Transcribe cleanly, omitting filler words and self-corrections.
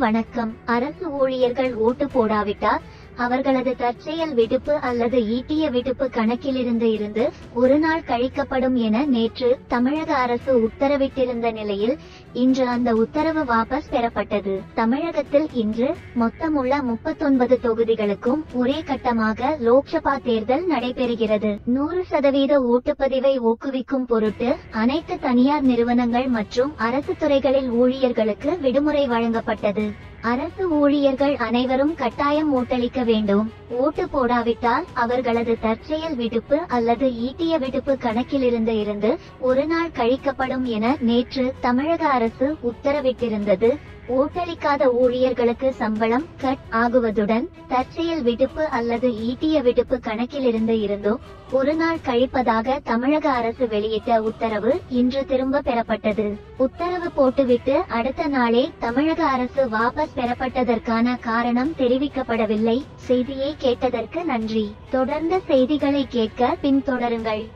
வணக்கம். அரசு ஊழியர்கள் ஓட்டு போடாவிட்டால் அவர்களது தற்செயல் விடுப்பு அல்லது ஈட்டிய விடுப்பு கணக்கிலிருந்து ஒரு நாள் கழிக்கப்படும் என நேற்று தமிழக அரசு உத்தரவிட்டிருந்த நிலையில் இன்று அந்த உத்தரவு வாபஸ் பெறப்பட்டது. தமிழகத்தில் இன்று மொத்தமுள்ள 39 தொகுதிகளுக்கும் ஒரே கட்டமாக லோக்சபா தேர்தல் நடைபெறுகிறது. 100% ஓட்டுப்பதிவை ஊக்குவிக்கும் பொருட்டு அனைத்து தனியார் நிறுவனங்கள் மற்றும் அரசு துறைகளில் ஊழியர்களுக்கு விடுமுறை வழங்கப்பட்டது. அரசு ஊழியர்கள் அனைவரும் கட்டாயம் ஓட்டளிக்க வேண்டும். ஓட்டு போடாவிட்டால் அவர்களது தற்செயல் விடுப்பு அல்லது ஈட்டிய விடுப்பு கணக்கிலிருந்து ஒரு நாள் கழிக்கப்படும் என நேற்று தமிழக அரசு உத்தரவிட்டிருந்தது. ஓட்டளிக்காத ஊழியர்களுக்கு சம்பளம் கட் ஆகுவதுடன் தற்செயல் விடுப்பு அல்லது ஈட்டிய விடுப்பு கணக்கிலிருந்து ஒரு நாள் கழிப்பதாக தமிழக அரசு வெளியிட்ட உத்தரவு இன்று திரும்ப பெறப்பட்டது. உத்தரவு போட்டுவிட்டு அடுத்த நாளே தமிழக அரசு வாபஸ் பெறப்பட்டதற்கான காரணம் தெரிவிக்கப்படவில்லை. செய்தியை கேட்டதற்கு நன்றி. தொடர்ந்த செய்திகளை கேட்க பின்தொடருங்கள்.